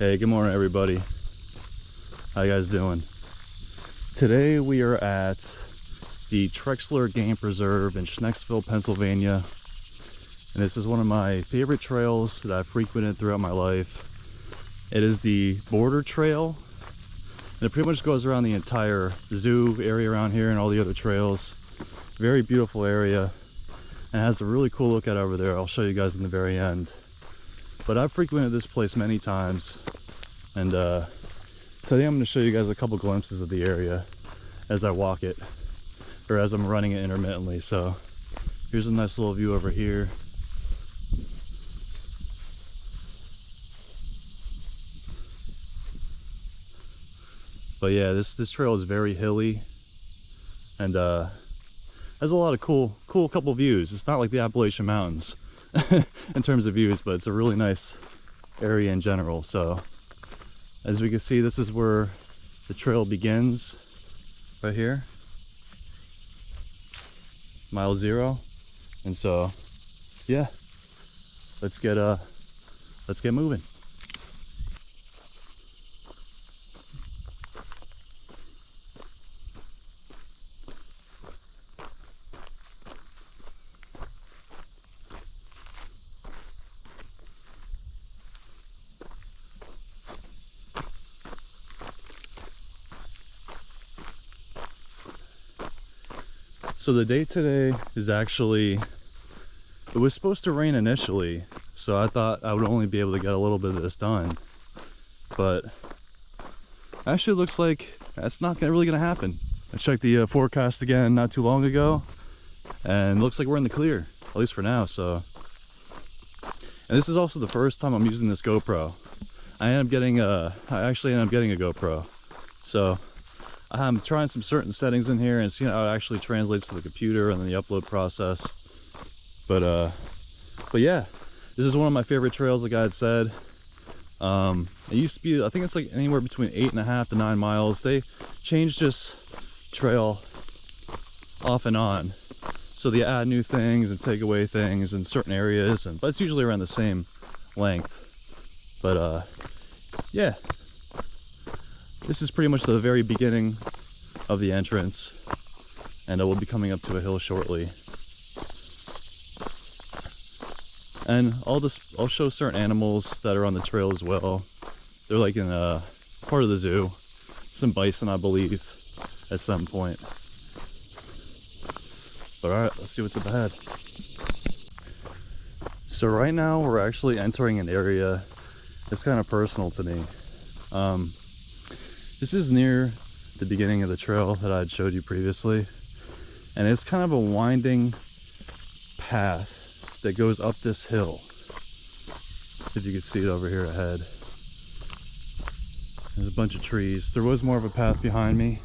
Hey, good morning everybody. How you guys doing? Today we are at the Trexler Game Preserve in Schnecksville, Pennsylvania. And this is one of my favorite trails that I've frequented throughout my life. It is the border trail. And it pretty much goes around the entire zoo area around here and all the other trails. Very beautiful area. And it has a really cool look out over there. I'll show you guys in the very end. But I've frequented this place many times. And today I'm going to show you guys a couple glimpses of the area as I walk it, or as I'm running it intermittently. So here's a nice little view over here. But yeah, this trail is very hilly and has a lot of cool couple views. It's not like the Appalachian Mountains in terms of views, but it's a really nice area in general. So as we can see, this is where the trail begins, right here, mile 0. And so, yeah, let's get moving. So the date today is actually, it was supposed to rain initially, so I thought I would only be able to get a little bit of this done. But actually it looks like that's not really gonna happen. I checked the forecast again not too long ago, and it looks like we're in the clear, at least for now. So, and this is also the first time I'm using this GoPro. I actually ended up getting a GoPro. So I'm trying some certain settings in here and seeing how it actually translates to the computer and then the upload process. But yeah, this is one of my favorite trails, like I had said. It used to be, I think it's like anywhere between 8.5 to 9 miles. They changed this trail off and on, so they add new things and take away things in certain areas, but it's usually around the same length. But yeah, this is pretty much the very beginning of the entrance, and I will be coming up to a hill shortly. And I'll show certain animals that are on the trail as well. They're like in a part of the zoo. Some bison, I believe, at some point. But alright, let's see what's up ahead. So right now we're actually entering an area that's kind of personal to me. This is near the beginning of the trail that I had showed you previously, and it's kind of a winding path that goes up this hill. If you can see it over here ahead. There's a bunch of trees. There was more of a path behind me,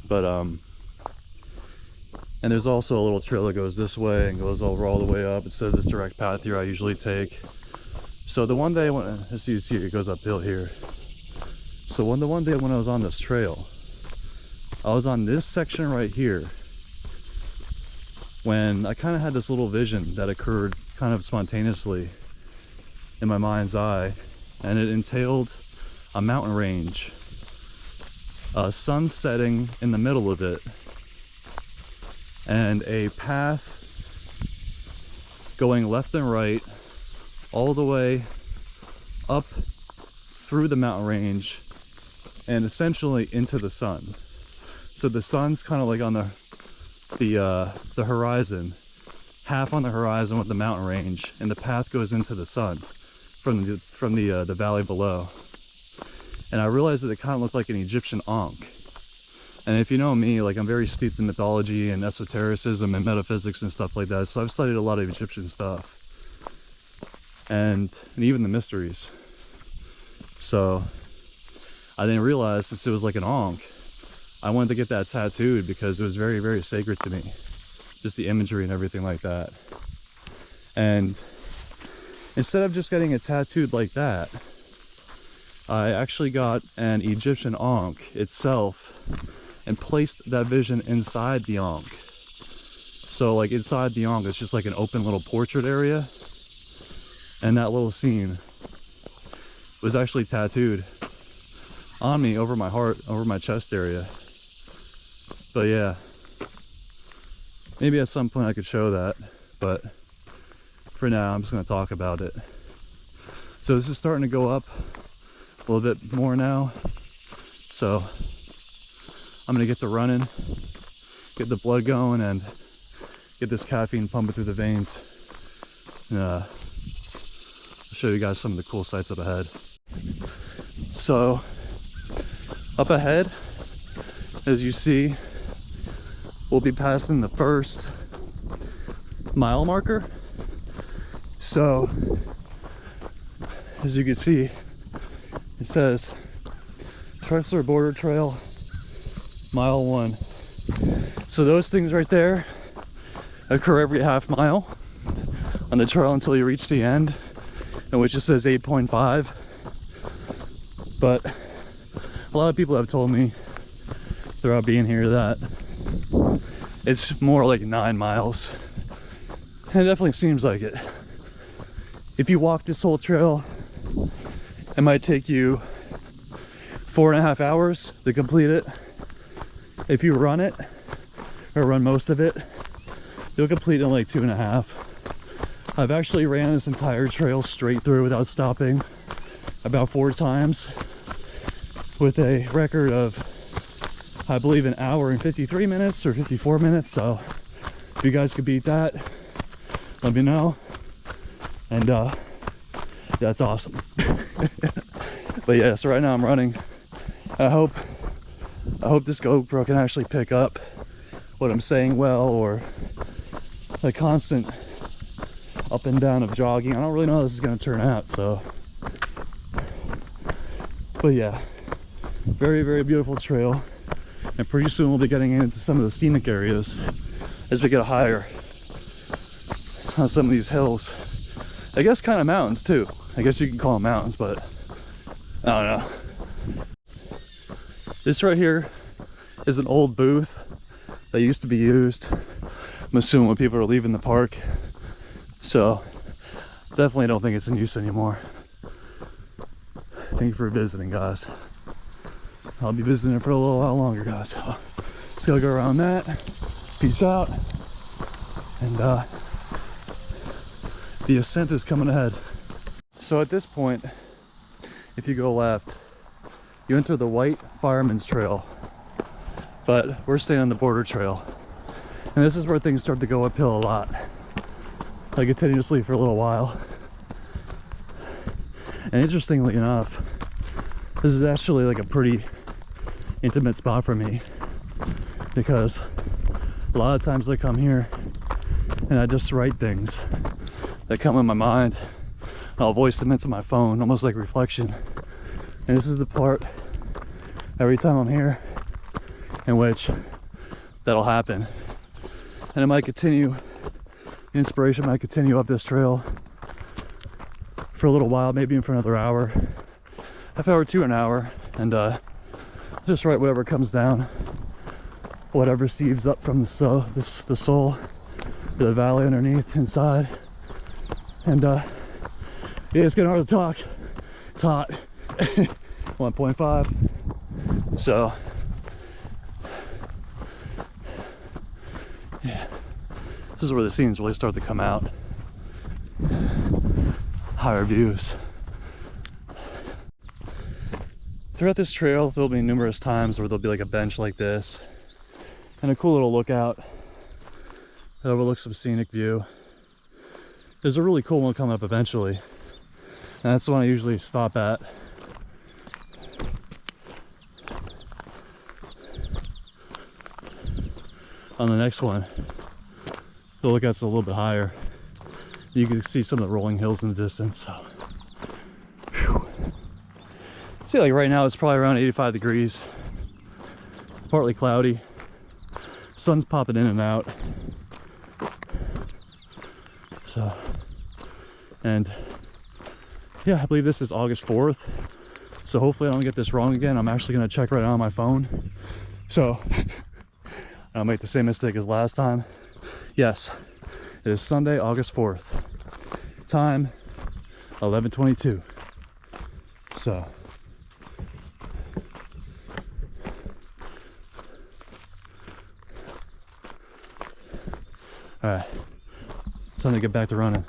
but and there's also a little trail that goes this way and goes over all the way up instead of this direct path here I usually take. So the one day when, as you see, it goes uphill here. So the one day when I was on this trail, I was on this section right here when I kind of had this little vision that occurred kind of spontaneously in my mind's eye, and it entailed a mountain range, a sun setting in the middle of it, and a path going left and right all the way up through the mountain range and essentially into the sun. So the sun's kind of like on the horizon, half on the horizon with the mountain range, and the path goes into the sun from the valley below. And I realized that it kind of looked like an Egyptian Ankh. And if you know me, like, I'm very steeped in mythology and esotericism and metaphysics and stuff like that, so I've studied a lot of Egyptian stuff and even the mysteries. So I didn't realize, since it was like an Ankh, I wanted to get that tattooed because it was very, very sacred to me. Just the imagery and everything like that. And instead of just getting it tattooed like that, I actually got an Egyptian Ankh itself and placed that vision inside the Ankh. So like inside the Ankh, it's just like an open little portrait area. And that little scene was actually tattooed on me over my heart, over my chest area. But yeah, maybe at some point I could show that, but for now I'm just going to talk about it. So this is starting to go up a little bit more now, so I'm going to get to running, get the blood going, and get this caffeine pumping through the veins. And, I'll show you guys some of the cool sights up ahead. So up ahead, as you see, we'll be passing the first mile marker. So as you can see, it says Trexler Border Trail mile 1. So those things right there occur every half mile on the trail until you reach the end, in which it says 8.5. But a lot of people have told me throughout being here that it's more like 9 miles. And it definitely seems like it. If you walk this whole trail, it might take you 4.5 hours to complete it. If you run it, or run most of it, you'll complete it in like 2.5. I've actually ran this entire trail straight through without stopping about 4 times, with a record of, I believe, 1 hour and 53 minutes or 54 minutes. So if you guys could beat that, let me know. And that's awesome. But yeah, so right now I'm running. I hope this GoPro can actually pick up what I'm saying well, or the constant up and down of jogging. I don't really know how this is going to turn out, so. But yeah, very, very beautiful trail. And pretty soon we'll be getting into some of the scenic areas as we get higher on some of these hills. I guess kind of mountains too. I guess you can call them mountains, but I don't know. This right here is an old booth that used to be used, I'm assuming, when people are leaving the park. So definitely don't think it's in use anymore. Thank you for visiting, guys. I'll be visiting for a little while longer, guys. So let's go around that. Peace out. And the ascent is coming ahead. So at this point, if you go left, you enter the White Fireman's Trail, but we're staying on the Border Trail. And this is where things start to go uphill a lot, like continuously for a little while. And interestingly enough, this is actually like a pretty intimate spot for me, because a lot of times I come here and I just write things that come in my mind. I'll voice them into my phone, almost like reflection. And this is the part every time I'm here in which that'll happen. And it might continue, inspiration might continue up this trail for a little while, maybe even for another hour, half hour to an hour, and just write whatever comes down, whatever sieves up from the soul, the valley underneath, inside. And yeah, it's getting hard to talk. It's hot. 1.5. So yeah, this is where the scenes really start to come out. Higher views. Throughout this trail, there'll be numerous times where there'll be like a bench like this and a cool little lookout that overlooks some scenic view. There's a really cool one coming up eventually, and that's the one I usually stop at. On the next one, the lookout's a little bit higher. You can see some of the rolling hills in the distance. So, whew. See, like right now it's probably around 85 degrees, partly cloudy, sun's popping in and out. So, and yeah, I believe this is August 4th. So hopefully I don't get this wrong again. I'm actually gonna check right now on my phone, so I don't make the same mistake as last time. Yes, it is Sunday, August 4th. Time 11:22. So all right, it's time to get back to running.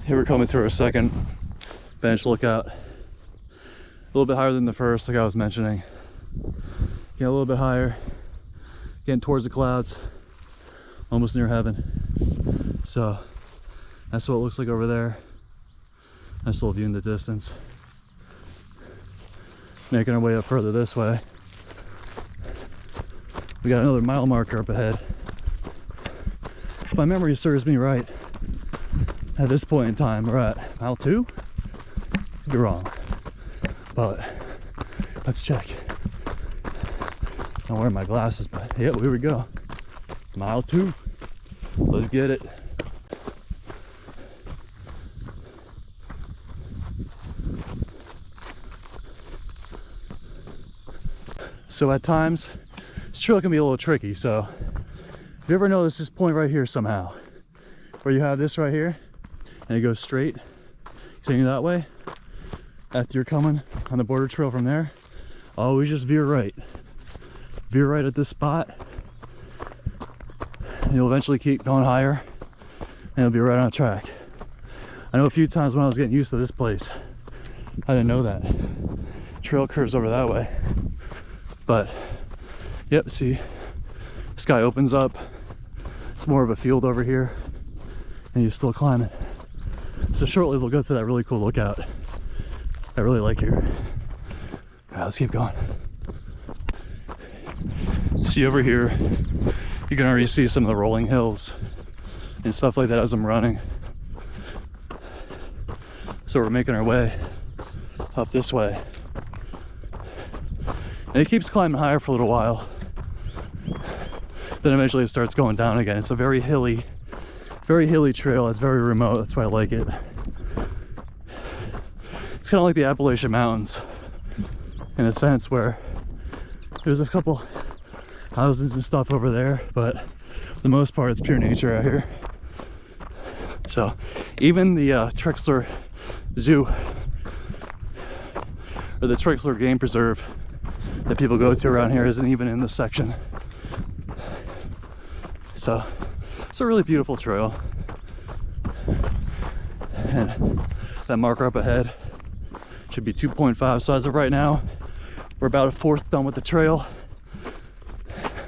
Here we're coming to our second bench lookout. A little bit higher than the first, like I was mentioning. Getting a little bit higher, getting towards the clouds, almost near heaven. So that's what it looks like over there. Nice little view in the distance. Making our way up further this way. We got another mile marker up ahead. If my memory serves me right, at this point in time, we're at mile 2? Could be wrong, but let's check. I'm wearing my glasses, but yeah, here we go. Mile 2. Let's get it. So at times, this trail can be a little tricky. So if you ever notice this point right here somehow, where you have this right here, and it goes straight, continue that way. After you're coming on the border trail from there, always just veer right. Veer right at this spot, and you'll eventually keep going higher, and you'll be right on track. I know a few times when I was getting used to this place, I didn't know that. Trail curves over that way. But, yep, see, sky opens up. It's more of a field over here, and you're still climbing. So shortly we'll go to that really cool lookout I really like here. All right, let's keep going. See over here, you can already see some of the rolling hills and stuff like that as I'm running. So we're making our way up this way. And it keeps climbing higher for a little while. Then eventually it starts going down again. It's a very hilly trail. It's very remote. That's why I like it. It's kind of like the Appalachian Mountains in a sense, where there's a couple houses and stuff over there, but for the most part it's pure nature out here. So even the Trexler Zoo, or the Trexler Game Preserve that people go to around here, isn't even in this section. So it's a really beautiful trail. And that marker up ahead should be 2.5. So as of right now, we're about a fourth done with the trail,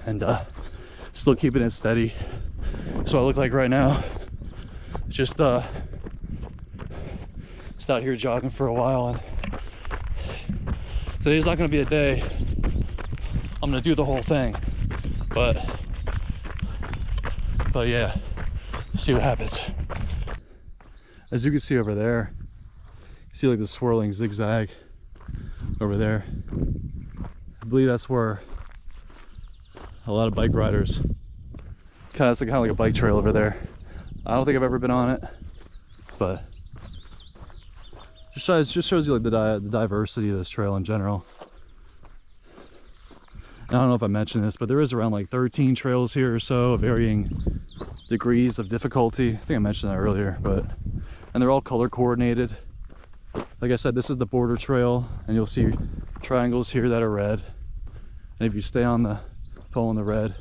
and still keeping it steady. So I look like right now, just out here jogging for a while. And today's not going to be a day I'm going to do the whole thing, but yeah, see what happens. As you can see over there, you see like the swirling zigzag over there. I believe that's where a lot of bike riders, kind of like a bike trail over there. I don't think I've ever been on it, but just shows you like the diversity of this trail in general. And I don't know if I mentioned this, but there is around like 13 trails here or so, varying degrees of difficulty. I think I mentioned that earlier, and they're all color coordinated. Like I said, this is the border trail, and you'll see triangles here that are red. And if you stay on the following the red,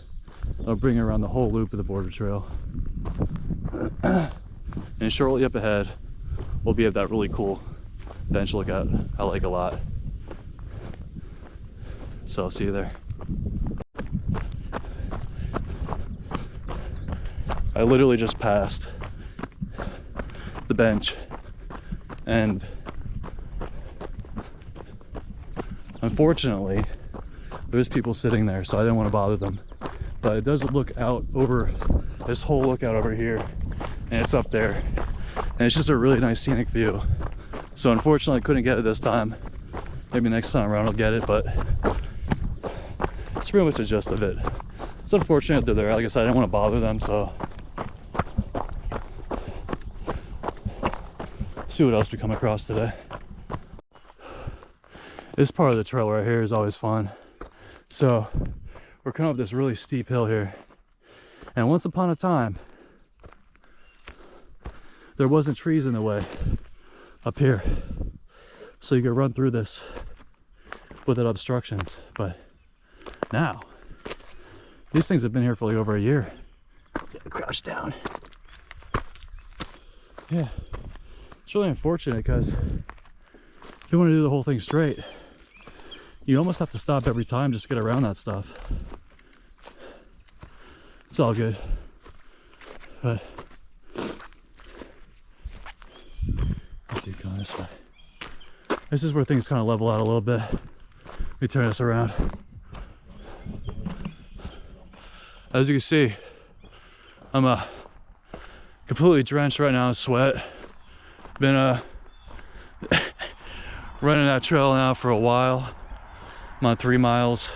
it'll bring you around the whole loop of the border trail. And shortly up ahead, we'll be at that really cool bench lookout I like a lot. So I'll see you there. I literally just passed the bench, and unfortunately there's people sitting there, so I didn't want to bother them. But it does look out over this whole lookout over here, and it's up there, and it's just a really nice scenic view. So unfortunately I couldn't get it this time. Maybe next time around I'll get it, but it's pretty much the gist of it. It's unfortunate they're there. Like I said, I didn't want to bother them, so See what else we come across today. This part of the trail right here is always fun. So we're coming up this really steep hill here, and once upon a time there wasn't trees in the way up here, so you could run through this without obstructions. But now these things have been here for like over a year. Crouch down. Yeah, it's really unfortunate because if you want to do the whole thing straight, you almost have to stop every time just to get around that stuff. It's all good, but keep going this way. This is where things kind of level out a little bit. Let me turn this around. As you can see, I'm completely drenched right now in sweat. Been running that trail now for a while. I'm on 3 miles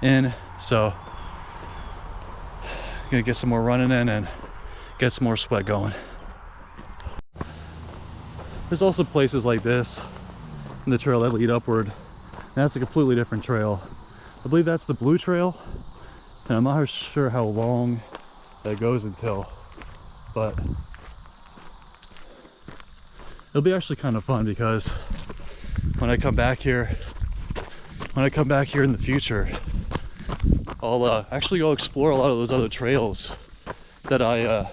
in, so gonna get some more running in and get some more sweat going. There's also places like this in the trail that lead upward, and that's a completely different trail. I believe that's the Blue Trail, and I'm not sure how long that goes until, but it'll be actually kind of fun because when I come back here in the future, I'll actually go explore a lot of those other trails that I've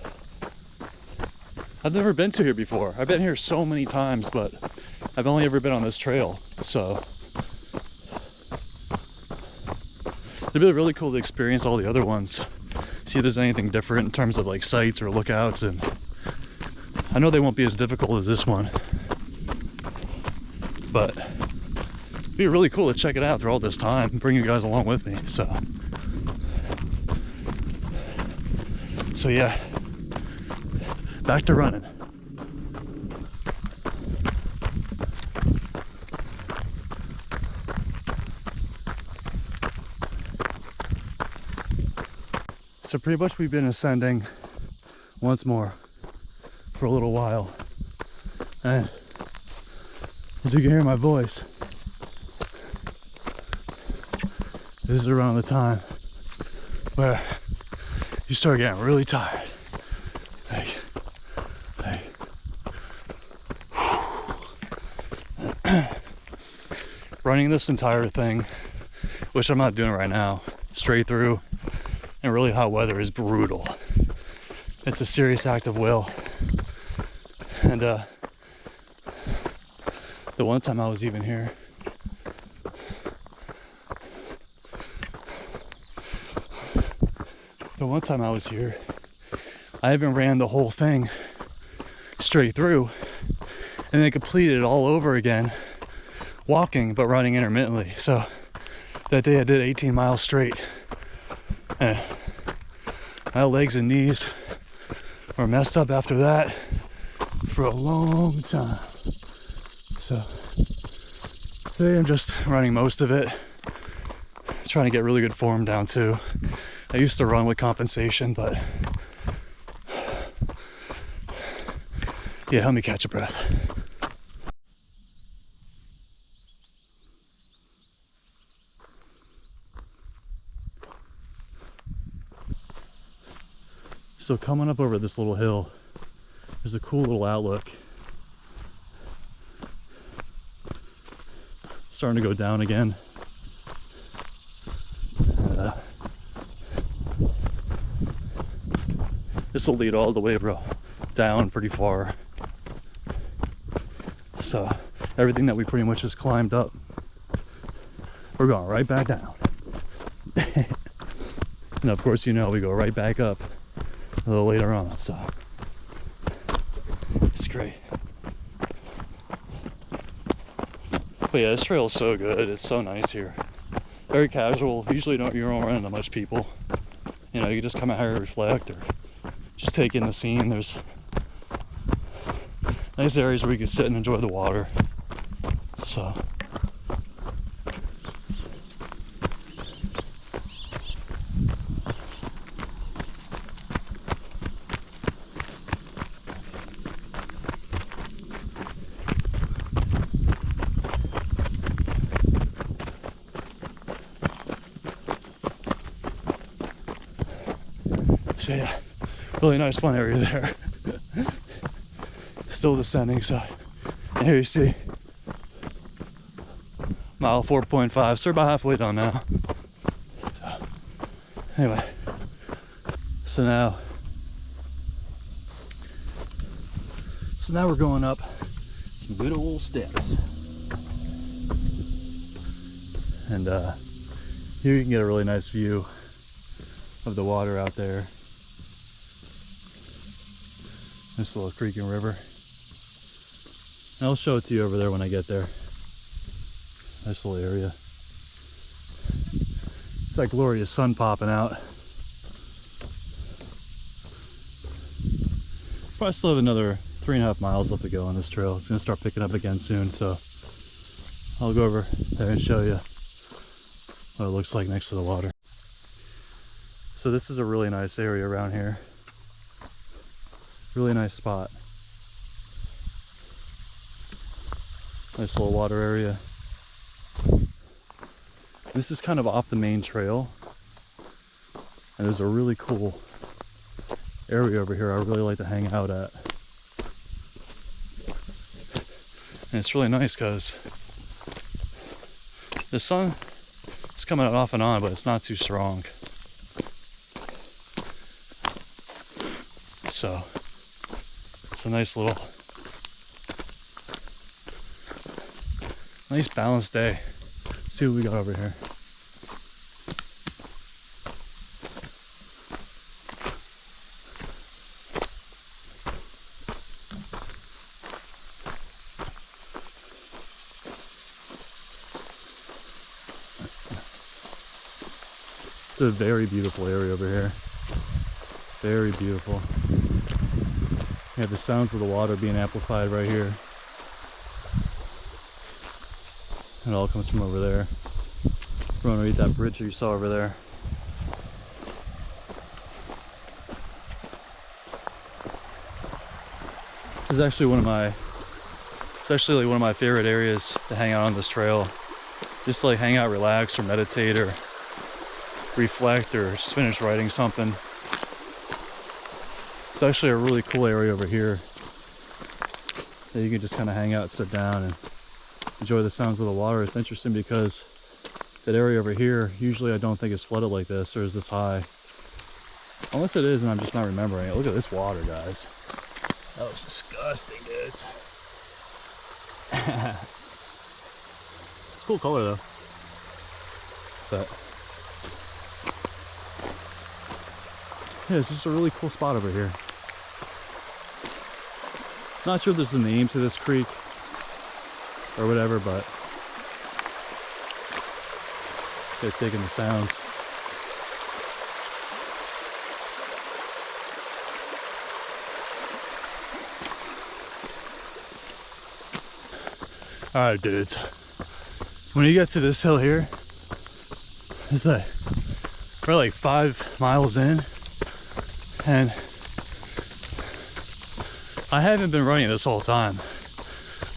never been to here before. I've been here so many times, but I've only ever been on this trail, so it'd be really cool to experience all the other ones, see if there's anything different in terms of like sights or lookouts. And I know they won't be as difficult as this one, but it'd be really cool to check it out through all this time and bring you guys along with me. So yeah, back to running. So pretty much we've been ascending once more for a little while, and as you can hear my voice, this is around the time where you start getting really tired. Running this entire thing, which I'm not doing right now, straight through in really hot weather is brutal. It's a serious act of will. And the one time I was even here, I even ran the whole thing straight through and then completed it all over again, walking but running intermittently. So that day I did 18 miles straight, and my legs and knees were messed up after that for a long time. So today I'm just running most of it, trying to get really good form down too. I used to run with compensation, but yeah, let me catch a breath. So coming up over this little hill, there's a cool little outlook. Starting to go down again. This will lead all the way down pretty far. So everything that we pretty much just climbed up, we're going right back down. And of course, you know, we go right back up a little later on, so it's great. But yeah, this trail is so good. It's so nice here. Very casual. Usually you don't run into much people. You know, you just come out here and reflect or just take in the scene. There's nice areas where you can sit and enjoy the water. So So yeah, really nice fun area there. Still descending, so and here you see mile 4.5, so we're about halfway done now. So, anyway, so now we're going up some good old steps, and here you can get a really nice view of the water out there. This little creek and river. And I'll show it to you over there when I get there. Nice little area. It's that glorious sun popping out. Probably still have another 3.5 miles left to go on this trail. It's gonna start picking up again soon, so I'll go over there and show you what it looks like next to the water. So this is a really nice area around here. Really nice spot. Nice little water area. This is kind of off the main trail, and there's a really cool area over here I really like to hang out at. And it's really nice because the sun is coming out off and on, but it's not too strong. So it's a nice little, nice balanced day. Let's see what we got over here. It's a very beautiful area over here. Very beautiful. You have the sounds of the water being amplified right here. It all comes from over there. We're underneath that bridge that you saw over there. This is actually one of my favorite areas to hang out on this trail. Just to like hang out, relax, or meditate, or reflect, or just finish writing something. It's actually a really cool area over here that you can just kind of hang out, sit down, and enjoy the sounds of the water. It's interesting because that area over here, usually I don't think is flooded like this or is this high. Unless it is and I'm just not remembering it. Look at this water, guys. That was disgusting, dudes. It's a cool color though. But yeah, it's just a really cool spot over here. Not sure if there's a name to this creek or whatever, but they're taking the sounds. Alright, dudes. When you get to this hill here, it's like we're like 5 miles in, and I haven't been running this whole time.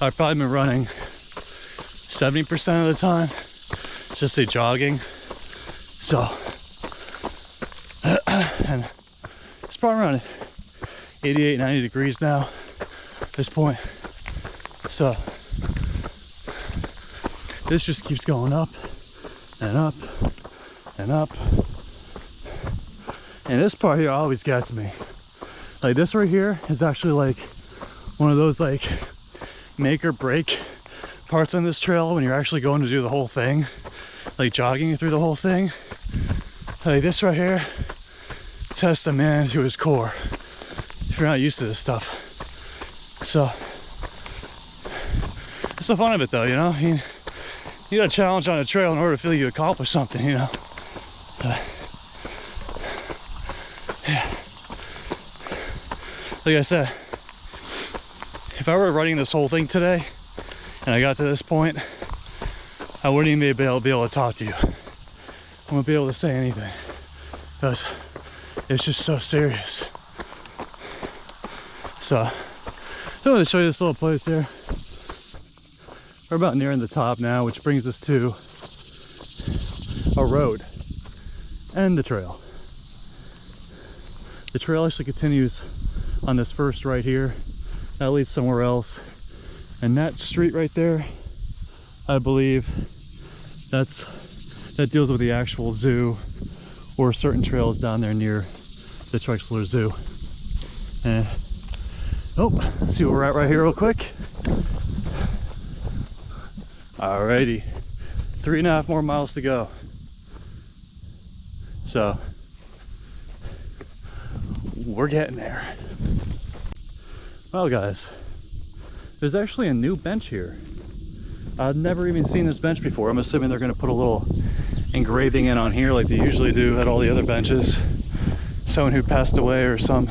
I've probably been running 70% of the time, just say jogging. So, and it's probably around 88, 90 degrees now at this point. So, this just keeps going up and up and up. And this part here always gets me. Like this right here is actually like one of those like make or break parts on this trail when you're actually going to do the whole thing, like jogging through the whole thing. Like this right here tests a man to his core if you're not used to this stuff. So it's the fun of it though, you know. You got a challenge on a trail in order to feel you accomplish something, you know. Yeah. Like I said, if I were writing this whole thing today and I got to this point, I wouldn't even be able to talk to you. I wouldn't be able to say anything because it's just so serious. So I wanted to show you this little place here. We're about nearing the top now, which brings us to a road and the trail. The trail actually continues on this first right here. That leads somewhere else. And that street right there, I believe, that deals with the actual zoo or certain trails down there near the Trexler Zoo. And, oh, let's see where we're at right here real quick. Alrighty, 3.5 more miles to go. So, we're getting there. Well guys, there's actually a new bench here. I've never even seen this bench before. I'm assuming they're gonna put a little engraving in on here like they usually do at all the other benches. Someone who passed away or some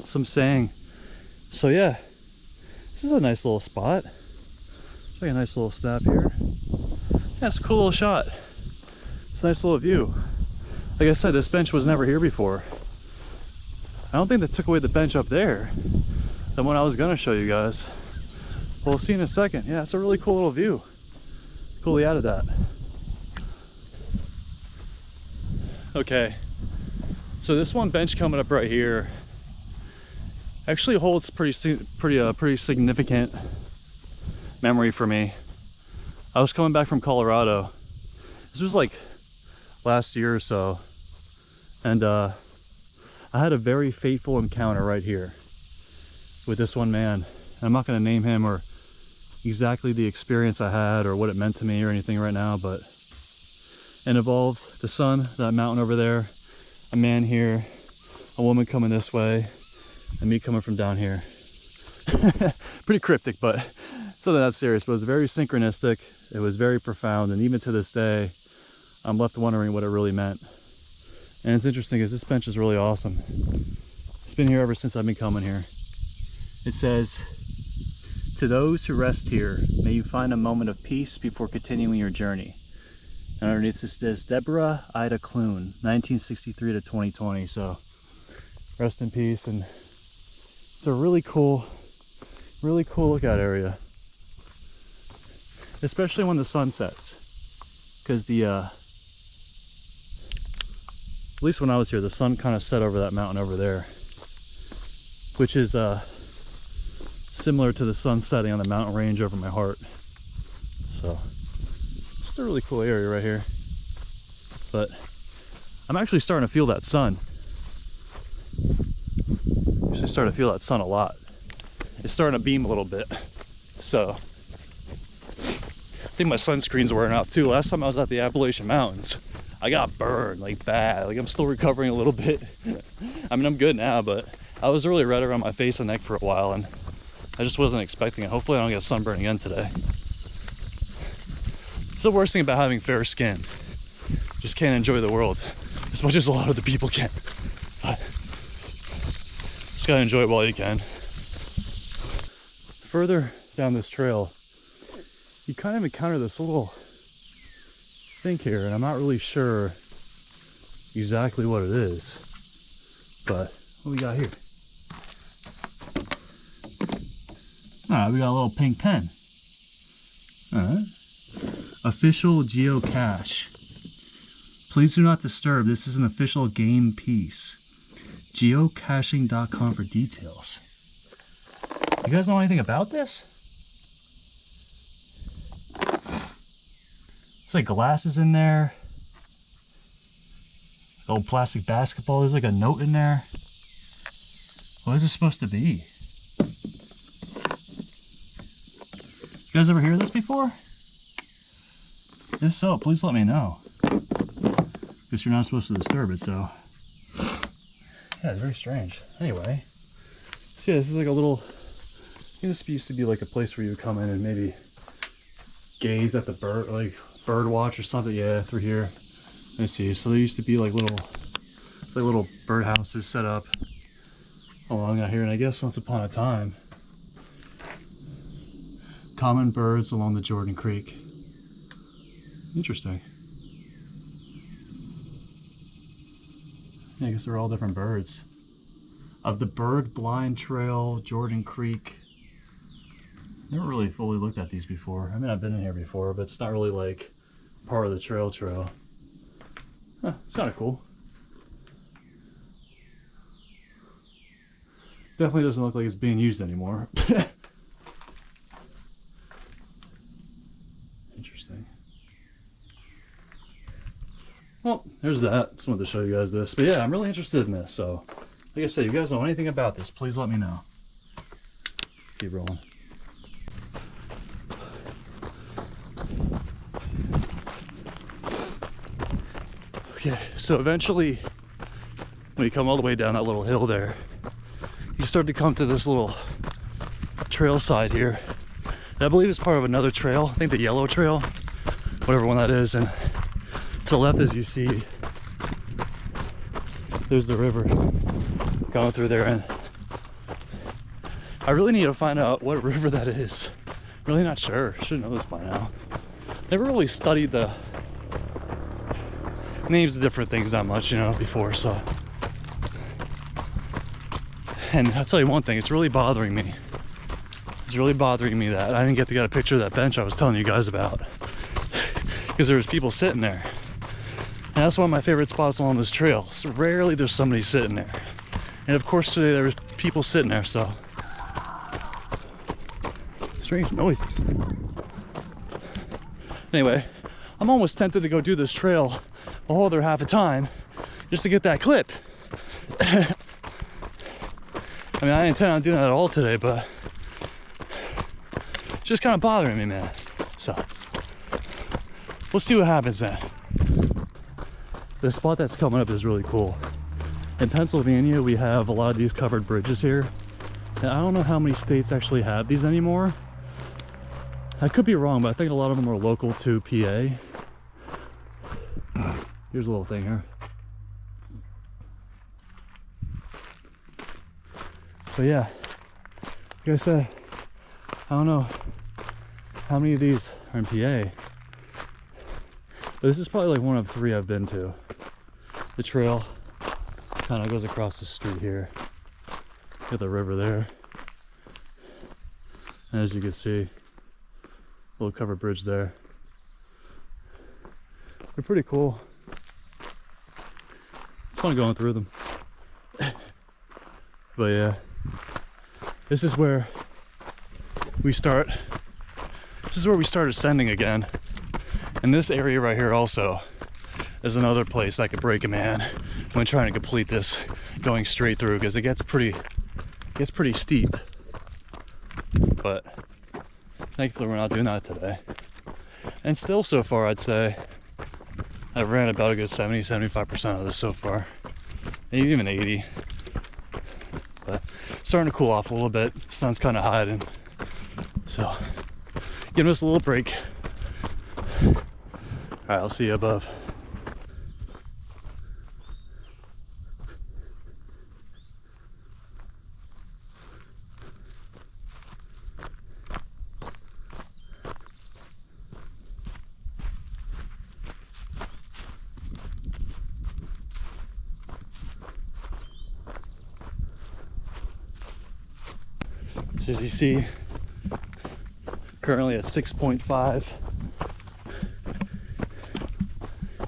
saying. So yeah, this is a nice little spot. It's like a nice little snap here. That's a cool little shot. It's a nice little view. Like I said, this bench was never here before. I don't think they took away the bench up there, the one I was gonna show you guys. We'll see in a second. Yeah, it's a really cool little view. Cool they added that. Okay, so this one bench coming up right here actually holds pretty significant memory for me. I was coming back from Colorado. This was like last year or so, and I had a very fateful encounter right here with this one man. I'm not going to name him or exactly the experience I had or what it meant to me or anything right now, but it involved the sun, that mountain over there, a man here, a woman coming this way, and me coming from down here. Pretty cryptic, but something that serious, but it was very synchronistic. It was very profound, and even to this day, I'm left wondering what it really meant. And it's interesting because this bench is really awesome. It's been here ever since I've been coming here. It says, "To those who rest here, may you find a moment of peace before continuing your journey." And underneath this says, Deborah Ida Clune, 1963 to 2020. So rest in peace. And it's a really cool lookout area, especially when the sun sets, because at least when I was here, the sun kind of set over that mountain over there, which is similar to the sun setting on the mountain range over my heart. So it's a really cool area right here. But I'm actually starting to feel that sun. I'm actually starting to feel that sun a lot. It's starting to beam a little bit. So I think my sunscreen's wearing out too. Last time I was at the Appalachian Mountains, I got burned like bad. Like I'm still recovering a little bit. I mean, I'm good now, but I was really red around my face and neck for a while, and I just wasn't expecting it. Hopefully I don't get sunburn again today. It's the worst thing about having fair skin. Just can't enjoy the world as much as a lot of the people can. But just gotta enjoy it while you can. Further down this trail, you kind of encounter this little thing here, and I'm not really sure exactly what it is, but what we got here? Alright, we got a little pink pen. Alright. Official geocache. Please do not disturb. This is an official game piece. Geocaching.com for details. You guys know anything about this? There's like glasses in there. Old plastic basketball. There's like a note in there. What is this supposed to be? You guys ever hear this before? If so, please let me know. Because you're not supposed to disturb it, so. Yeah, it's very strange. Anyway. So yeah, this is like a little. I think this used to be like a place where you would come in and maybe gaze at the bird, like bird watch or something. Yeah, through here. Let's see. So there used to be like little bird houses set up along out here, and I guess once upon a time, common birds along the Jordan Creek. Interesting. Yeah, I guess they're all different birds. Of the Bird Blind Trail, Jordan Creek. Never really fully looked at these before. I mean, I've been in here before, but it's not really like part of the trail. Huh, it's kind of cool. Definitely doesn't look like it's being used anymore. Interesting. Well, there's that. Just wanted to show you guys this. But yeah, I'm really interested in this. So, like I said, if you guys know anything about this, please let me know. Keep rolling. Okay, so eventually, when you come all the way down that little hill there, you start to come to this little trail side here. And I believe it's part of another trail. I think the yellow trail, whatever one that is. And to the left, as you see, there's the river going through there. And I really need to find out what river that is. I'm really not sure. Should know this by now. Never really studied the names of different things that much, you know, before, so. And I'll tell you one thing, it's really bothering me. It's really bothering me that I didn't get to get a picture of that bench I was telling you guys about. Because there was people sitting there. And that's one of my favorite spots along this trail. So rarely there's somebody sitting there. And of course today there was people sitting there, so. Strange noises. Anyway, I'm almost tempted to go do this trail a whole other half a time just to get that clip. I mean, I intend on doing that all today, but it's just kind of bothering me, man. So, we'll see what happens then. The spot that's coming up is really cool. In Pennsylvania, we have a lot of these covered bridges here. And I don't know how many states actually have these anymore. I could be wrong, but I think a lot of them are local to PA. Here's a little thing here. But yeah, like I said, I don't know how many of these are in PA. But this is probably like one of 3 I've been to. The trail kind of goes across the street here. Got the river there. And as you can see, little covered bridge there. They're pretty cool. It's fun going through them. But yeah, this is where we start. This is where we start ascending again. And this area right here also is another place that could break a man when trying to complete this going straight through, because it gets pretty steep. But thankfully we're not doing that today. And still so far I'd say I've ran about a good 70-75% of this so far. Maybe even 80. But it's starting to cool off a little bit. The sun's kind of hiding. So giving us a little break. Alright, I'll see you above. So as you see, currently at 6.5.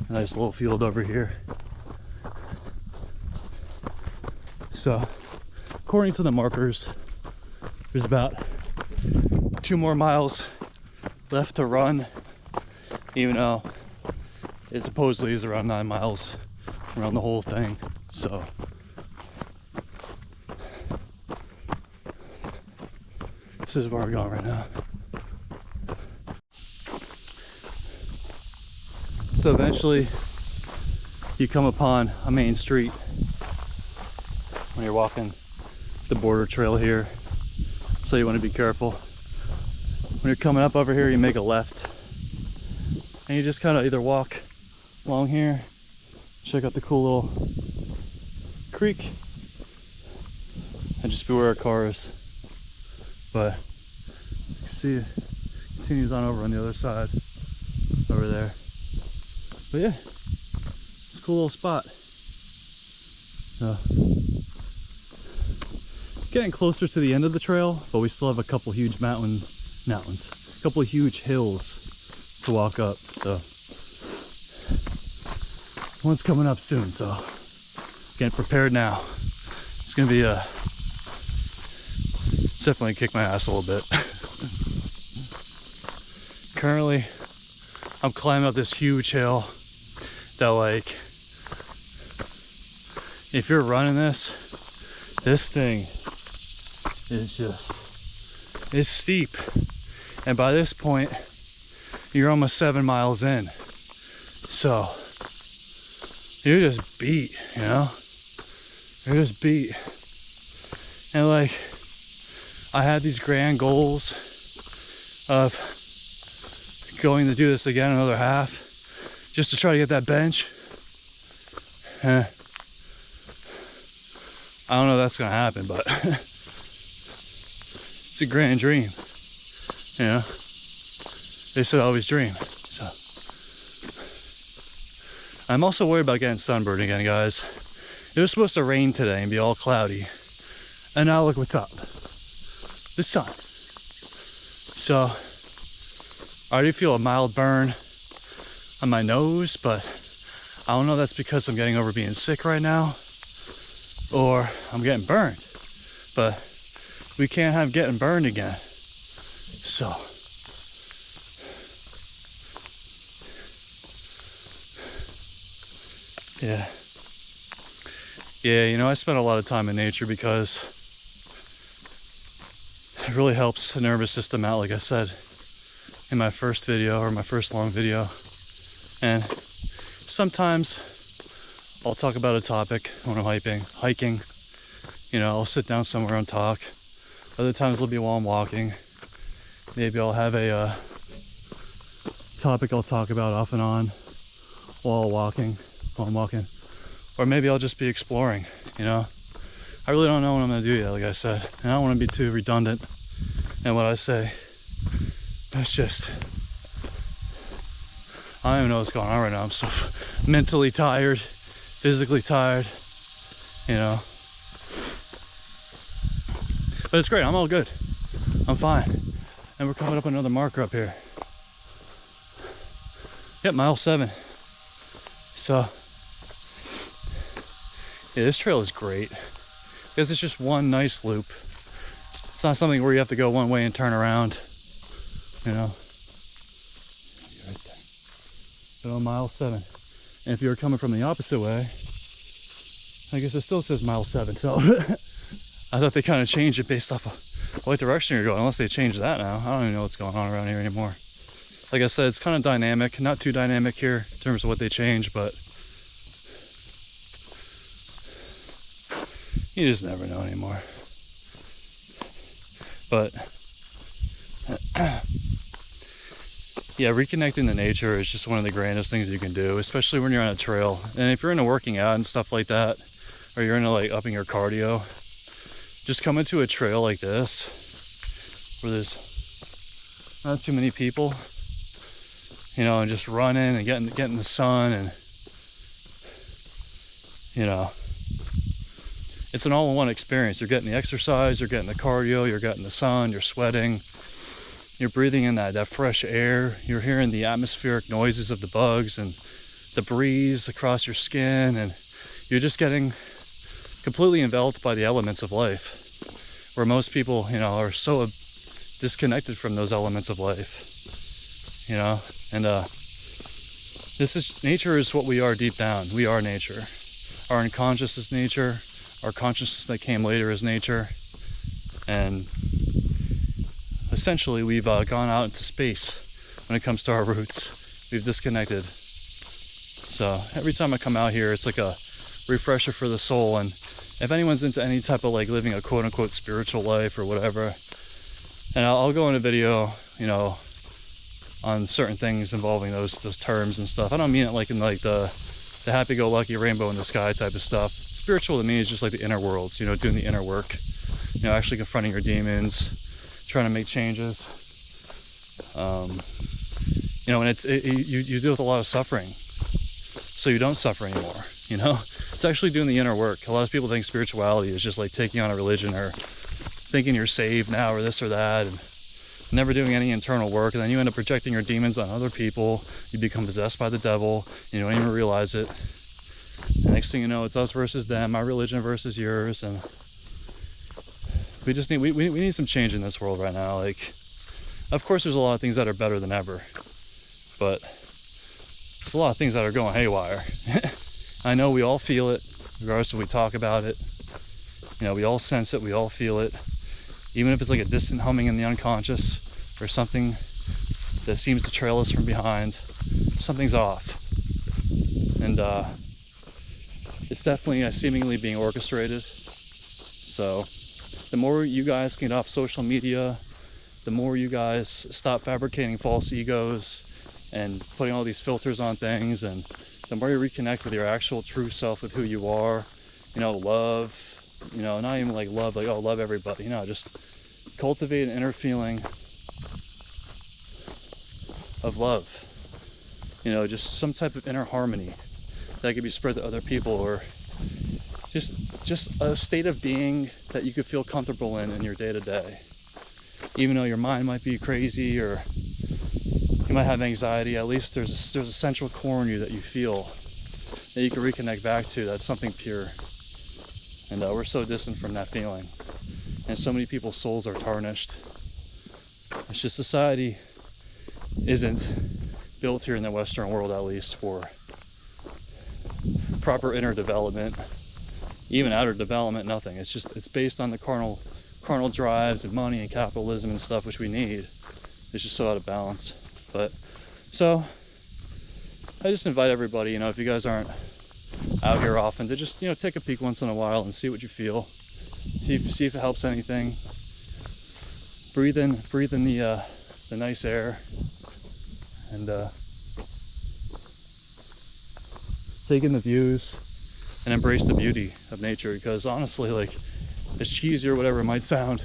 A nice little field over here. So, according to the markers, there's about 2 more miles left to run, even though it supposedly is around 9 miles around the whole thing. So, this is where we're going right now. So eventually you come upon a main street when you're walking the border trail here, so you want to be careful. When you're coming up over here, you make a left and you just kind of either walk along here, check out the cool little creek, and just beware of cars. But you can see it continues on over on the other side over there. But yeah, it's a cool little spot. So, getting closer to the end of the trail, but we still have a couple huge a couple of huge hills to walk up. So, one's coming up soon, so getting prepared now. It's gonna be a It's definitely kicked my ass a little bit. Currently, I'm climbing up this huge hill that, like, if you're running this thing is just, it's steep. And by this point, you're almost 7 miles in. So, you're just beat, you know? You're just beat. And like, I had these grand goals of going to do this again another half, just to try to get that bench. I don't know if that's gonna happen, but it's a grand dream, you know? They said always dream, so. I'm also worried about getting sunburned again, guys. It was supposed to rain today and be all cloudy, and now look what's up. The sun. So, I already feel a mild burn on my nose, but I don't know if that's because I'm getting over being sick right now, or I'm getting burned. But we can't have getting burned again. So, yeah. Yeah, you know, I spend a lot of time in nature because it really helps the nervous system out, like I said in my first video, or my first long video. And sometimes I'll talk about a topic when I'm hiking. You know, I'll sit down somewhere and talk. Other times it'll be while I'm walking. Maybe I'll have a topic I'll talk about off and on while I'm walking. Or maybe I'll just be exploring, you know. I really don't know what I'm gonna do yet, like I said. And I don't wanna be too redundant in what I say. It's just, I don't even know what's going on right now. I'm so mentally tired, physically tired, you know. But it's great, I'm all good. I'm fine. And we're coming up on another marker up here. Yep, mile 7. So, yeah, this trail is great because it's just one nice loop. It's not something where you have to go one way and turn around, you know. Right there. So, mile 7. And if you were coming from the opposite way, I guess it still says mile 7. So, I thought they kind of changed it based off of what direction you're going, unless they changed that now. I don't even know what's going on around here anymore. Like I said, it's kind of dynamic, not too dynamic here in terms of what they changed, but you just never know anymore. But yeah, reconnecting to nature is just one of the grandest things you can do, especially when you're on a trail. And if you're into working out and stuff like that, or you're into like upping your cardio, just come into a trail like this where there's not too many people, you know, and just running and getting the sun, and you know, it's an all-in-one experience. You're getting the exercise, you're getting the cardio, you're getting the sun, you're sweating, you're breathing in that fresh air, you're hearing the atmospheric noises of the bugs and the breeze across your skin, and you're just getting completely enveloped by the elements of life, where most people, you know, are so disconnected from those elements of life, you know. And nature is what we are deep down. We are nature. Our unconscious is nature. Our consciousness that came later is nature. And essentially we've gone out into space when it comes to our roots. We've disconnected. So every time I come out here, it's like a refresher for the soul. And if anyone's into any type of like living a quote-unquote spiritual life or whatever, and I'll go in a video, you know, on certain things involving those terms and stuff. I don't mean it like in like the happy-go-lucky rainbow in the sky type of stuff. Spiritual to me is just like the inner worlds, you know, doing the inner work, you know, actually confronting your demons, trying to make changes. You know, and you deal with a lot of suffering, so you don't suffer anymore, you know. It's actually doing the inner work. A lot of people think spirituality is just like taking on a religion or thinking you're saved now or this or that, and never doing any internal work, and then you end up projecting your demons on other people. You become possessed by the devil, you don't even realize it. The next thing you know, it's us versus them, my religion versus yours. And we just need we need some change in this world right now. Like, of course there's a lot of things that are better than ever, but there's a lot of things that are going haywire. I know we all feel it, regardless if we talk about it. You know, we all sense it, we all feel it. Even if it's like a distant humming in the unconscious, or something that seems to trail us from behind, something's off. And it's definitely seemingly being orchestrated. So the more you guys can get off social media, the more you guys stop fabricating false egos and putting all these filters on things, and the more you reconnect with your actual true self, with who you are, you know, love, you know, not even like love, like, oh, love everybody, you know, just cultivate an inner feeling of love, you know, just some type of inner harmony that could be spread to other people, or just a state of being that you could feel comfortable in your day-to-day. Even though your mind might be crazy, or you might have anxiety, at least there's a central core in you that you feel, that you can reconnect back to, that's something pure. And we're so distant from that feeling. And so many people's souls are tarnished. It's just society isn't built here in the Western world, at least, for proper inner development. Even outer development, nothing. It's based on the carnal drives and money and capitalism and stuff, which we need. It's just so out of balance. But so I just invite everybody, you know, if you guys aren't out here often, to just, you know, take a peek once in a while and see what you feel. See if it helps anything. Breathe in the nice air, and take in the views and embrace the beauty of nature. Because honestly, like, as cheesy or whatever it might sound,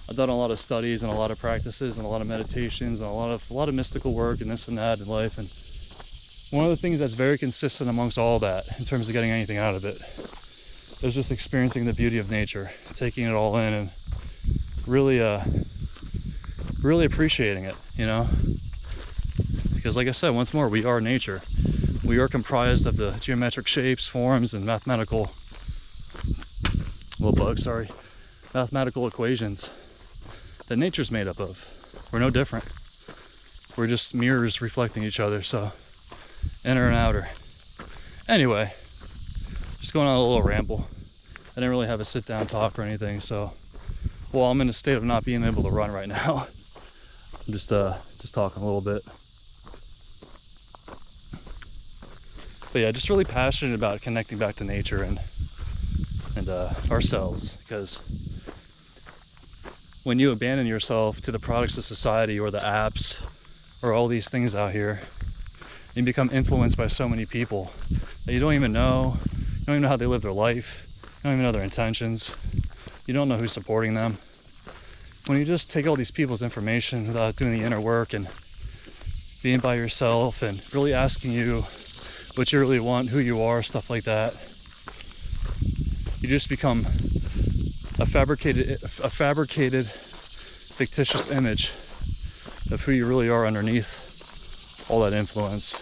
I've done a lot of studies and a lot of practices and a lot of meditations and a lot of mystical work and this and that in life, and one of the things that's very consistent amongst all that, in terms of getting anything out of it, is just experiencing the beauty of nature, taking it all in, and really appreciating it, you know? Because like I said, once more, we are nature. We are comprised of the geometric shapes, forms, and mathematical equations that nature's made up of. We're no different. We're just mirrors reflecting each other, so inner and outer. Anyway, just going on a little ramble. I didn't really have a sit down talk or anything, so, well, I'm in a state of not being able to run right now. I'm just talking a little bit. But yeah, just really passionate about connecting back to nature and ourselves, because when you abandon yourself to the products of society or the apps or all these things out here, you become influenced by so many people that you don't even know. You don't even know how they live their life. You don't even know their intentions. You don't know who's supporting them. When you just take all these people's information without doing the inner work and being by yourself and really asking you what you really want, who you are, stuff like that, you just become a fabricated, fictitious image of who you really are underneath all that influence.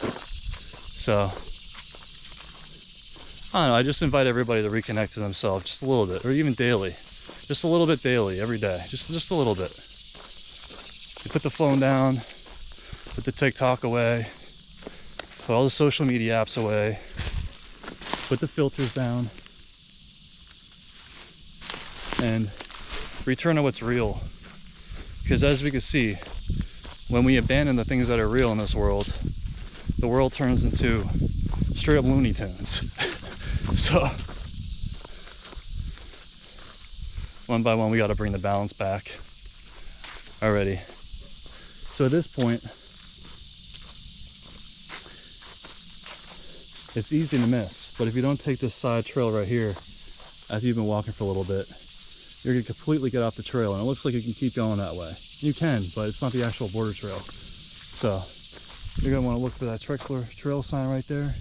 So, I don't know, I just invite everybody to reconnect to themselves just a little bit, or even daily. Just a little bit daily, every day. Just a little bit. You put the phone down, put the TikTok away, put all the social media apps away, put the filters down, and return to what's real. Because as we can see, when we abandon the things that are real in this world, the world turns into straight up Looney Tunes. So, one by one, we got to bring the balance back. Alrighty. So at this point, it's easy to miss, but if you don't take this side trail right here, after you've been walking for a little bit, you're going to completely get off the trail, and it looks like you can keep going that way. You can, but it's not the actual border trail. So you're going to want to look for that Trexler trail sign right there,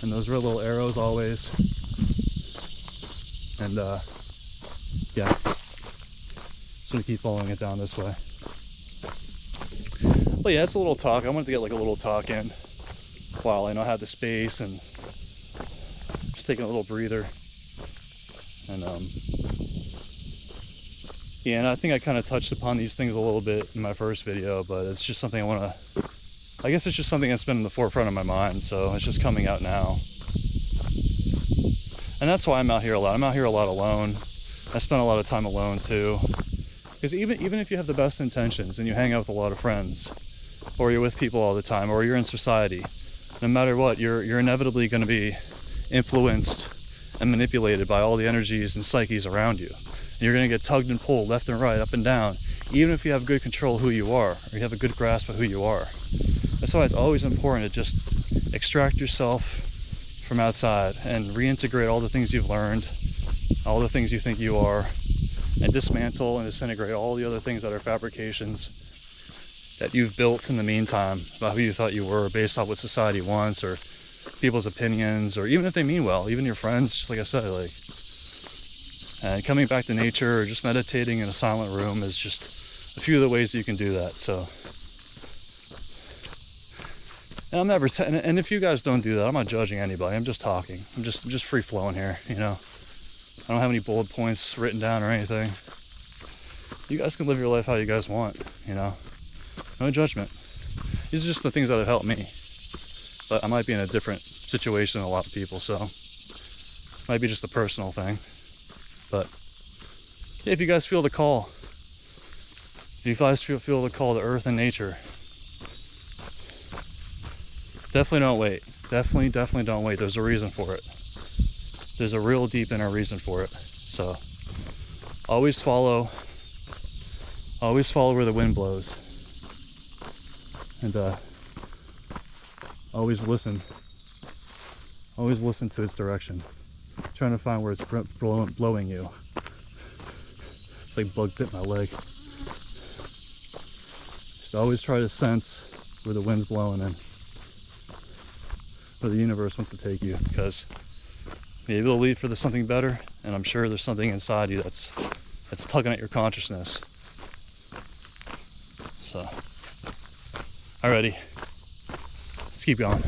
and those red little arrows always. And yeah, just going to keep following it down this way. But yeah, it's a little talk. I wanted to get like a little talk in while I have the space, and just taking a little breather. And Yeah, and I think I kind of touched upon these things a little bit in my first video, but it's just something I guess it's just something that's been in the forefront of my mind, so it's just coming out now. And that's why I'm out here a lot. I'm out here a lot alone. I spend a lot of time alone too. Because even if you have the best intentions and you hang out with a lot of friends, or you're with people all the time, or you're in society, no matter what, you're inevitably going to be influenced and manipulated by all the energies and psyches around you. And you're going to get tugged and pulled left and right, up and down, even if you have good control of who you are, or you have a good grasp of who you are. That's why it's always important to just extract yourself from outside and reintegrate all the things you've learned, all the things you think you are, and dismantle and disintegrate all the other things that are fabrications that you've built in the meantime about who you thought you were based off what society wants, or people's opinions, or even if they mean well, even your friends, just like I said, like. And coming back to nature or just meditating in a silent room is just a few of the ways that you can do that. So, and I'm never, and if you guys don't do that, I'm not judging anybody. I'm just talking. I'm just free flowing here, you know. I don't have any bullet points written down or anything. You guys can live your life how you guys want, you know. No judgment. These are just the things that have helped me. But I might be in a different situation than a lot of people, so it might be just a personal thing. But yeah, if you guys feel the call, if you guys feel the call to earth and nature, definitely don't wait. Definitely don't wait. There's a reason for it. There's a real deep inner reason for it. So always follow where the wind blows, and always listen to its direction, trying to find where it's blowing you. It's like bug bit my leg. Just always try to sense where the wind's blowing and where the universe wants to take you, because maybe it'll lead for something better, and I'm sure there's something inside you that's tugging at your consciousness. So, alrighty, let's keep going.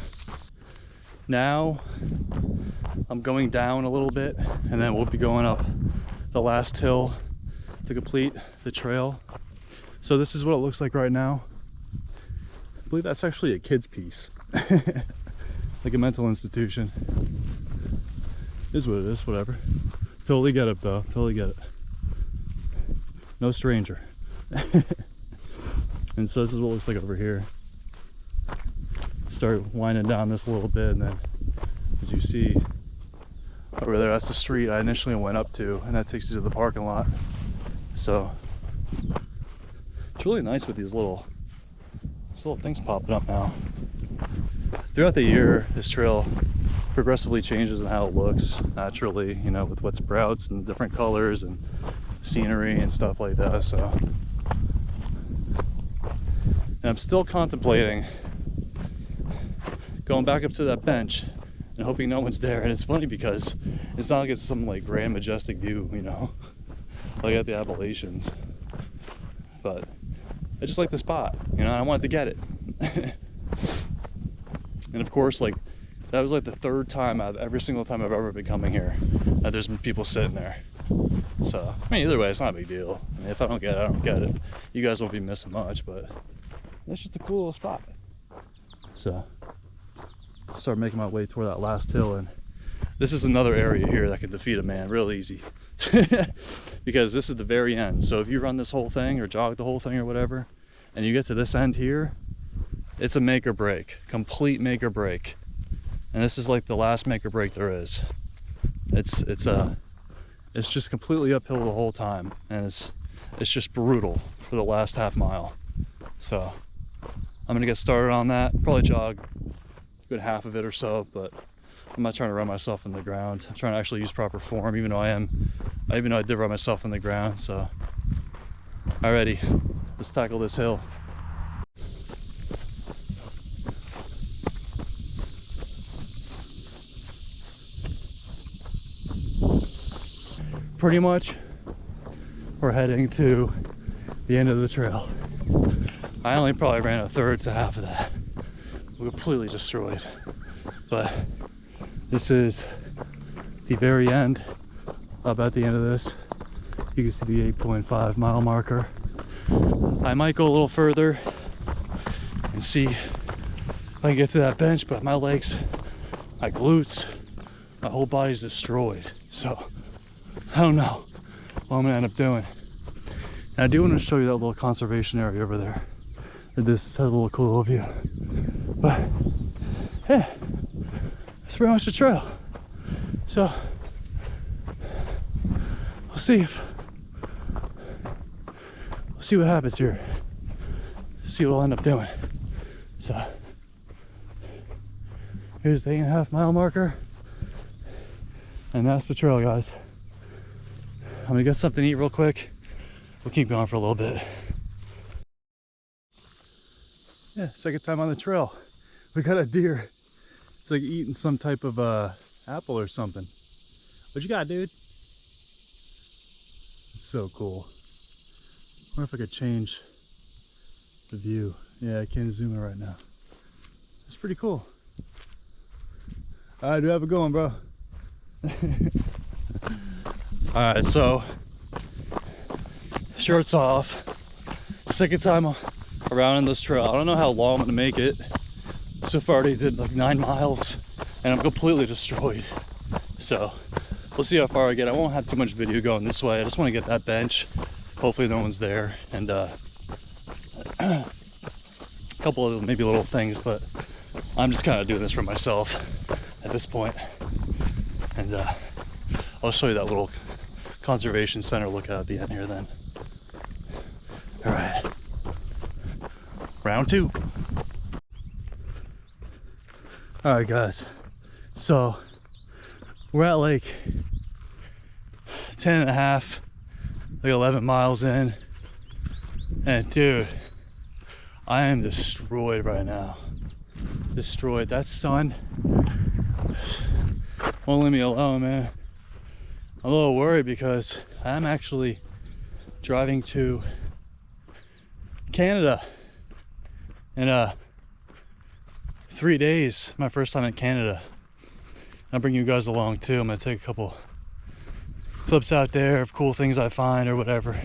Now I'm going down a little bit, and then we'll be going up the last hill to complete the trail. So this is what it looks like right now. I believe that's actually a kid's piece. Like a mental institution. Is what it is, whatever. Totally get it though, totally get it. No stranger. And so this is what it looks like over here. Start winding down this a little bit, and then as you see over there, that's the street I initially went up to, and that takes you to the parking lot. So it's really nice with these little things popping up now. Throughout the year, this trail progressively changes in how it looks naturally, you know, with what sprouts and different colors and scenery and stuff like that. So, and I'm still contemplating going back up to that bench and hoping no one's there. And it's funny because it's not like it's some like grand majestic view, you know, like at the Appalachians, but I just like the spot, you know. I wanted to get it. And of course, like, that was like the third time every single time I've ever been coming here, that there's been people sitting there. So, I mean, either way, it's not a big deal. I mean, if I don't get it, I don't get it. You guys won't be missing much, but it's just a cool little spot. So, start making my way toward that last hill, and this is another area here that can defeat a man real easy. Because this is the very end. So if you run this whole thing or jog the whole thing or whatever, and you get to this end here, it's a make or break, complete make or break. And this is like the last make or break there is. It's just completely uphill the whole time, and it's just brutal for the last half mile. So I'm gonna get started on that, probably jog a good half of it or so, but I'm not trying to run myself in the ground. I'm trying to actually use proper form, even though I did run myself in the ground. So alrighty, let's tackle this hill. Pretty much we're heading to the end of the trail. I only probably ran a third to half of that. We're completely destroyed, but this is the very end. Up at the end of this You can see the 8.5 mile marker. I might go a little further and see if I can get to that bench, but my legs, my glutes, my whole body's destroyed. So I don't know what I'm gonna end up doing. And I do want to show you that little conservation area over there. This has a little cool view. But yeah, that's pretty much the trail. So we'll see what happens here. See what I'll end up doing. So here's the 8.5 mile marker. And that's the trail, guys. I'm gonna get something to eat real quick. We'll keep going for a little bit. Yeah, second time on the trail. We got a deer. It's like eating some type of apple or something. What you got, dude? It's so cool. I wonder if I could change the view. Yeah, I can't zoom in right now. It's pretty cool. All right, do have a good one, bro. All right, so shirts off. Second time around in this trail. I don't know how long I'm gonna make it. So far, I already did like 9 miles, and I'm completely destroyed. So we'll see how far I get. I won't have too much video going this way. I just want to get that bench. Hopefully no one's there, and a couple of maybe little things, but I'm just kind of doing this for myself at this point. And I'll show you that little conservation center look at the end here then. All right, round 2. All right, guys, so we're at like 10.5, like 11 miles in, and dude, I am destroyed right now. Destroyed. That sun won't leave me alone, man. I'm a little worried because I'm actually driving to Canada in 3 days. My first time in Canada. I'll bring you guys along too. I'm gonna take a couple clips out there of cool things I find or whatever.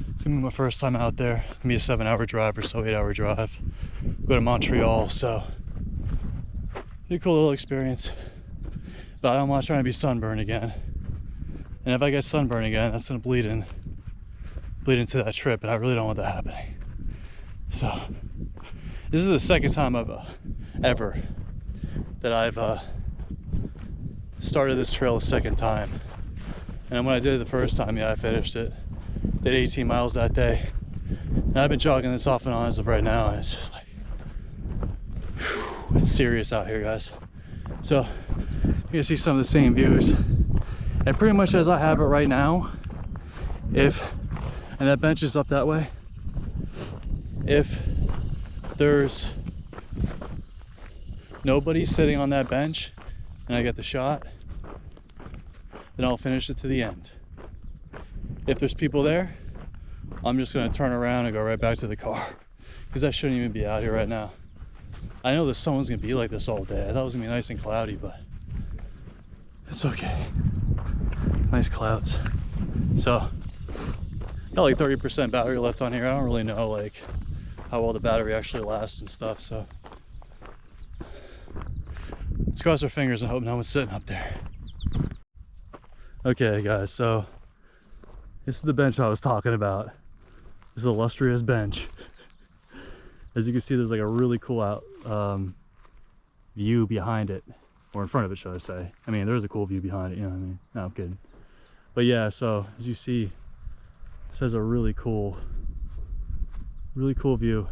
It's gonna be my first time out there. It's gonna be a 7-hour drive or so, 8-hour drive. Go to Montreal, so be a cool little experience. But I'm not trying to be sunburned again. And if I get sunburned again, that's gonna bleed into that trip, and I really don't want that happening. So this is the second time I've ever that I've started this trail a second time. And when I did it the first time, yeah, I finished it. Did 18 miles that day. And I've been jogging this off and on as of right now, and it's just like, whew, it's serious out here, guys. So you can see some of the same views. And pretty much as I have it right now, and that bench is up that way, if there's nobody sitting on that bench and I get the shot, then I'll finish it to the end. If there's people there, I'm just gonna turn around and go right back to the car, because I shouldn't even be out here right now. I know the sun was gonna be like this all day. I thought it was gonna be nice and cloudy, but it's okay. Nice clouds. So got like 30% battery left on here. I don't really know like how well the battery actually lasts and stuff, so let's cross our fingers and hope no one's sitting up there. Okay guys, so this is the bench I was talking about. This illustrious bench. As you can see, there's like a really cool view behind it, or in front of it, should I say. I mean, there's a cool view behind it, you know what I mean? No, I'm kidding. But yeah, so as you see, this has a really cool view.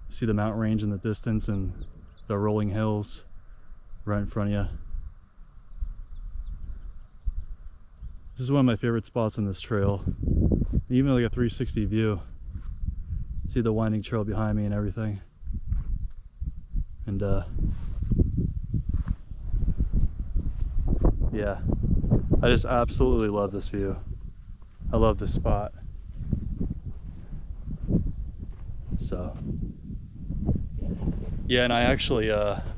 See the mountain range in the distance and the rolling hills right in front of you. This is one of my favorite spots in this trail. Even like a 360 view. See the winding trail behind me and everything. And yeah, I just absolutely love this view. I love this spot. So yeah, and I actually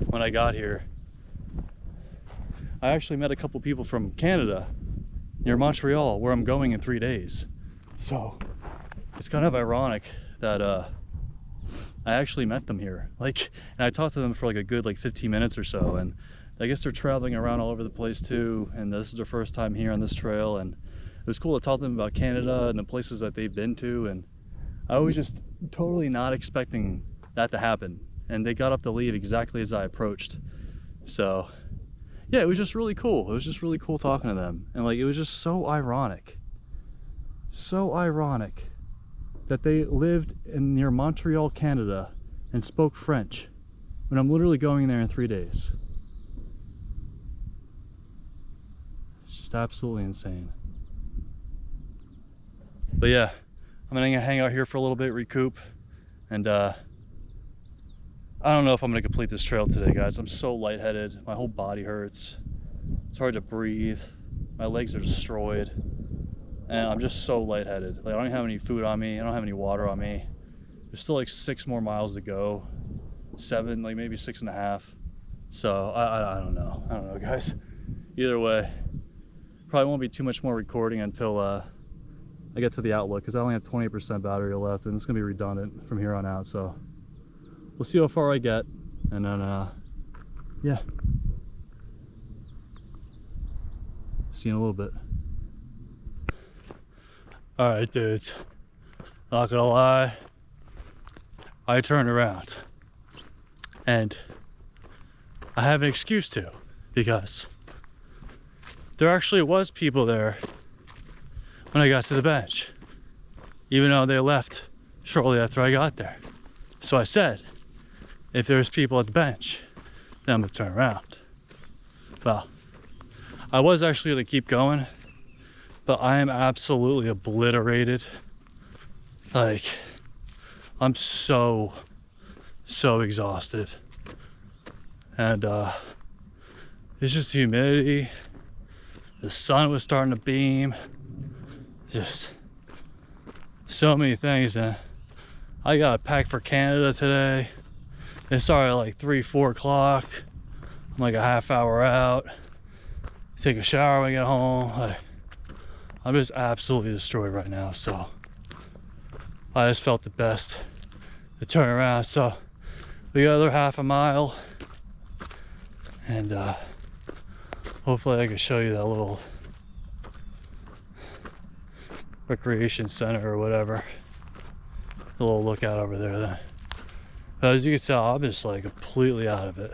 when I got here, I actually met a couple people from Canada near Montreal, where I'm going in 3 days. So it's kind of ironic that I actually met them here. Like, and I talked to them for like a good like 15 minutes or so, and I guess they're traveling around all over the place too, and this is their first time here on this trail, and it was cool to talk to them about Canada and the places that they've been to. And I was just totally not expecting that to happen, and they got up to leave exactly as I approached. So yeah, it was just really cool. It was just really cool talking to them, and like, it was just so ironic that they lived near Montreal, Canada, and spoke French when I'm literally going there in 3 days. It's just absolutely insane. But yeah, I'm gonna hang out here for a little bit, recoup, and I don't know if I'm gonna complete this trail today, guys. I'm so lightheaded. My whole body hurts. It's hard to breathe. My legs are destroyed. And I'm just so lightheaded. Like, I don't have any food on me. I don't have any water on me. There's still like 6 more miles to go. 7, like maybe 6.5. So I don't know. I don't know, guys. Either way, probably won't be too much more recording until I get to the outlook, because I only have 20% battery left, and it's gonna be redundant from here on out. So we'll see how far I get, and then yeah, see you in a little bit. All right, dudes, not gonna lie, I turned around and I have an excuse to, because there actually was people there when I got to the bench, even though they left shortly after I got there. So I said, if there's people at the bench, then I'm gonna turn around. Well, I was actually gonna keep going, but I am absolutely obliterated. Like, I'm so exhausted. And it's just the humidity. The sun was starting to beam. Just so many things. And I got a pack for Canada today. It started at like 3-4 o'clock. I'm like a half hour out. Take a shower when I get home. Like, I'm just absolutely destroyed right now, so I just felt the best to turn around. So we got another half a mile, and hopefully I can show you that little recreation center or whatever, a little lookout over there then. But as you can tell, I'm just like completely out of it.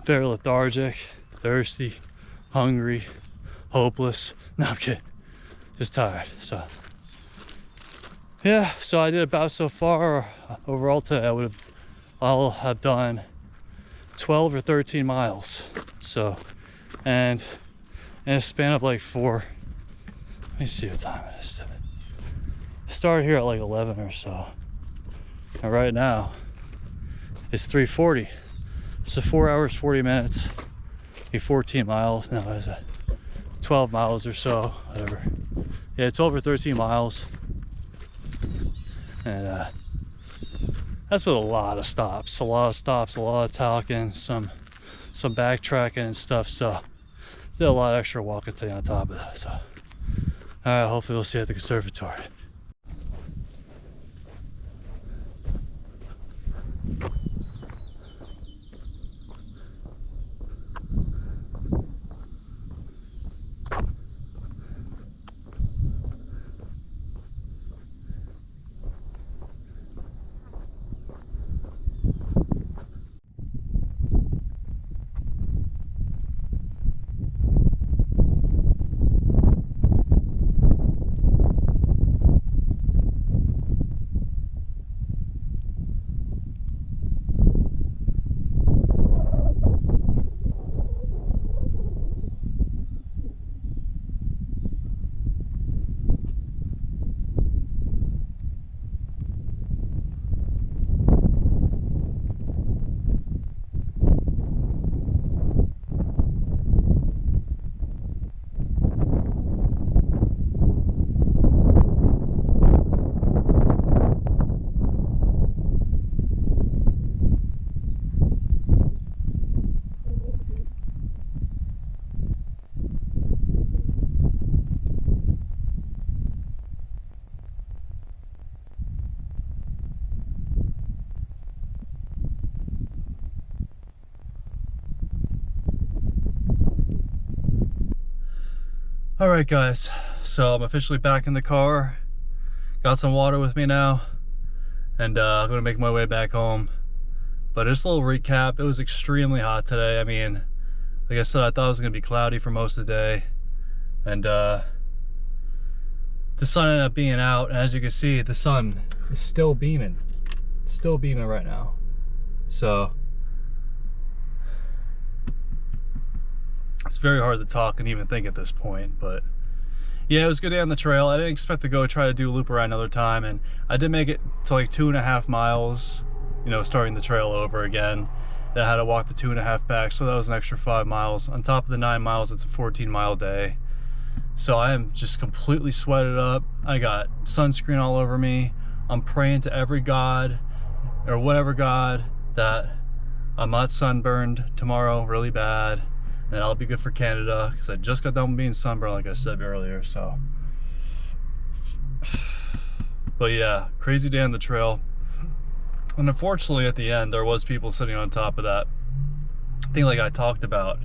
Very lethargic, thirsty, hungry, hopeless. No, I'm kidding. Just tired. So yeah, so I did about so far. Overall today, I'll have done 12 or 13 miles. So, and in a span of like 4. Let me see what time it is today. Started here at like 11 or so. And right now it's 3:40. So 4 hours, 40 minutes. 14 miles. No, it's 12 miles or so, whatever. Yeah, 12 or 13 miles. And that's with a lot of stops, a lot of talking, some backtracking and stuff. So did a lot of extra walking today on top of that. So all right, hopefully we'll see you at the conservatory. All right, guys, so I'm officially back in the car. Got some water with me now, and I'm gonna make my way back home. But just a little recap, it was extremely hot today. I mean, like I said, I thought it was gonna be cloudy for most of the day, and the sun ended up being out, and as you can see, the sun is still beaming. It's still beaming right now. So it's very hard to talk and even think at this point, but yeah, it was a good day on the trail. I didn't expect to go try to do a loop around another time, and I did make it to like 2.5 miles, you know, starting the trail over again. Then I had to walk the 2.5 back, so that was an extra 5 miles. On top of the 9 miles, it's a 14-mile day. So I am just completely sweated up. I got sunscreen all over me. I'm praying to every god or whatever god that I'm not sunburned tomorrow really bad, and I'll be good for Canada, because I just got done being sunburned like I said earlier. So but yeah, crazy day on the trail. And unfortunately at the end there was people sitting on top of that thing like I talked about.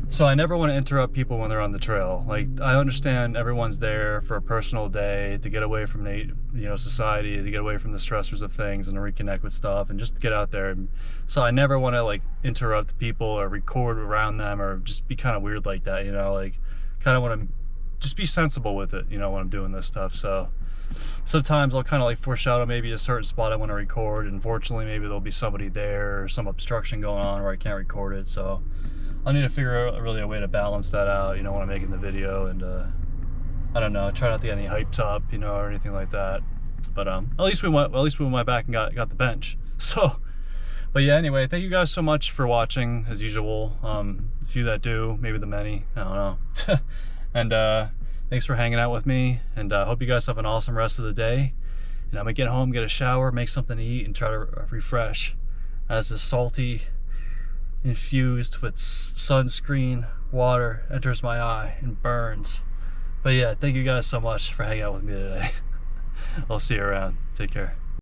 So I never want to interrupt people when they're on the trail. Like, I understand everyone's there for a personal day, to get away from, you know, society, to get away from the stressors of things and to reconnect with stuff and just get out there. And so I never want to like interrupt people or record around them or just be kind of weird like that, you know, like kind of want to just be sensible with it, you know, when I'm doing this stuff. So sometimes I'll kind of like foreshadow maybe a certain spot I want to record, and unfortunately maybe there'll be somebody there or some obstruction going on where I can't record it. So I need to figure out really a way to balance that out, you know, when I'm making the video, and I don't know, try not to get any hyped up, you know, or anything like that. But at least we went back and got the bench. So, but yeah, anyway, thank you guys so much for watching as usual. A few that do, maybe the many, I don't know. And thanks for hanging out with me, and I hope you guys have an awesome rest of the day. And I'm gonna get home, get a shower, make something to eat, and try to refresh as the salty infused with sunscreen water enters my eye and burns. But yeah, thank you guys so much for hanging out with me today. I'll see you around. Take care.